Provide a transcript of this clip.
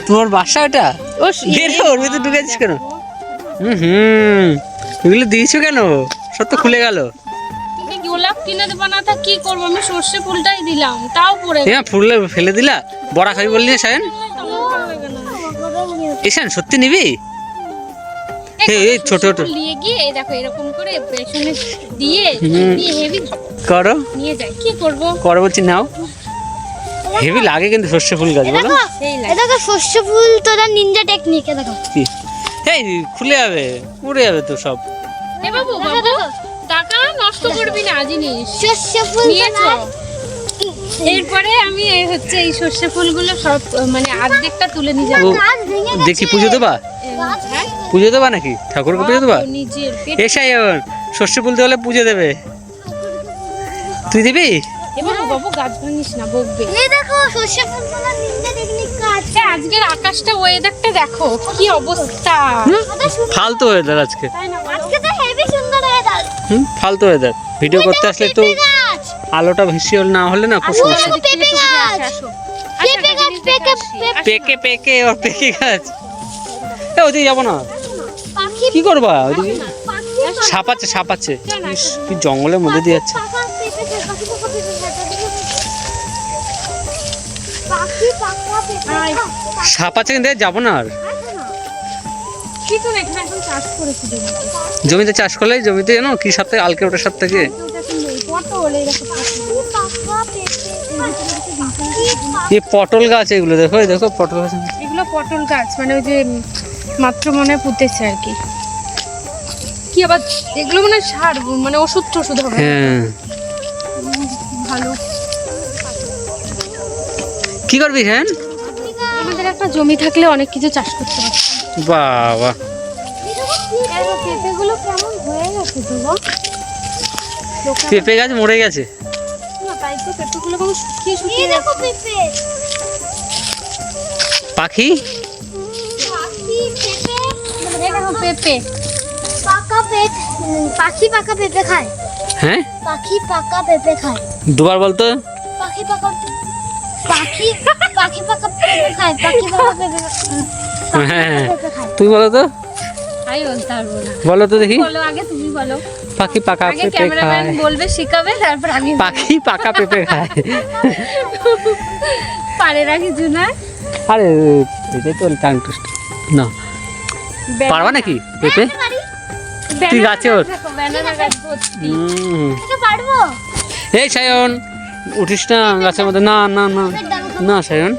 তোমার বাসা এটা? ওর ভিতরে ঢুকেছিস কেন? এগুলো দিয়েছো কেন? সব তো খুলে গেল। গোলাপ কিনে দেবো না তা কি করবো, আমি সর্ষে ফুলটাই দিলাম তাও পড়ে গেল। ফুল ফেলে দিলা? বড়া খাবি বললি না সায়ন? ঈশান সত্যি নিবি? এই ছোট ছোট নিয়ে গিয়ে দেখো এরকম করে পেছনে দিয়ে হেভি করো, নিয়ে যাই। কি করব? করো বলছি, নাও। হেভি লাগে কিন্তু সর্ষে ফুল গাছ, বলো? দেখো সর্ষে ফুল তোরা নিনজা টেকনিক, দেখো কি এই খুলে যাবে, উড়ে যাবে তো সব। এ বাবু বাবু টাকা নষ্ট করবি না জিনিস। সর্ষে ফুল নিয়েছো? এরপরে আমি হচ্ছে এই সর্ষে ফুলগুলো সব মানে অর্ধেকটা তুলে নিয়ে যাবো। দেখি পুজো দেবা? পুজো দেবা নাকি? ঠাকুরকে পুজো দেবা? নিজের এসাই সর্ষে ফুল হলে পুজো দেবে, তুই দিবি? এবার বাবু গাছ ভাঙিস না, বকবে। এই দেখো সর্ষে ফুল তোরা নিনজা টেকনিক কাজ। আজকের আকাশটা ওয়েদারটা দেখো কি অবস্থা। ফালতু ওয়েদার আজকে। আজকে তো হেভি সুন্দর ওয়েদার। ফালতু ওয়েদার। ভিডিও করতে আসলে একটু আলোটা বেশি না হলে না খুব সমস্যা। পেঁপে গাছ, পেঁপে গাছ, পেকে পেকে ওর পেকে গাছ। ওদিকে যাবো না, পাখি কি করবা? ওদিকে পাখি সাপ আছে, সাপ আছে। ইস, কি জঙ্গলের মধ্যে দিয়ে যাচ্ছে। পাকা পেঁপে খায়, পাখি পাকা পেঁপে খায়। সাপ আছে কিন্তু যাবো না আর। কিছু না, এখানে এখন চাষ করেছি জমিতে চাষ করলে জমিতে জানো কি সাপ থেকে? আলকে ওটা সাপ থেকে। পটল এরকম পাকা পেঁপে, এই পটল গাছ, এগুলো দেখো, এই দেখো পটল গাছ। এগুলো পটল গাছ, মানে ওই যে মাত্র মনে হয় পুঁতেছে আর কি। কি আবার এগুলো মানে সার, মানে ওষুধ টষুধ হবে। হ্যাঁ, ভালো। কি করবি? হ্যাঁ, আমাদের একটা জমি থাকলে অনেক কিছু চাষ করতে পারতাম। বাবা পেঁপেগুলো কেমন হয়ে গেছে তো গো? পেঁপে গাছ মরে গেছে। না তাই তো, পেঁপেগুলো কেমন শুকিয়ে এই শুকিয়ে দেখো পেঁপে, পাখি পাখি পেঁপে, এই দেখো পেঁপে। পাকা পেঁপে, পাখি পাকা পেঁপে খায়, হ্যাঁ, পাখি পাকা পেঁপে খায়, দুবার বলতো। পাখি পাকা পাখি পাখি পাকা পেঁপে খায়, পাখি পাকা পেঁপে হ্যাঁ, পেঁপে খায়। তুই বলো তো, আমি বলতে পারবো না। বলো তো দেখি। বলো আগে, তুমি বলো। পাখি পাকা আগে পেঁপে ক্যামেরাম্যান খায়। বলবে, শিখাবে, তারপর আমি পাখি পাকা পেঁপে খায়। পারে না কিছু না। আরে এটাই তো টাং টুস্ট না। পারবা নাকি পেঁপে? তুই গাছে ওঠ। ব্যানানা গাছ ভর্তি। এটা পারবো? এই সায়ন উঠিস না গাছের মধ্যে। না না না না সায়ন।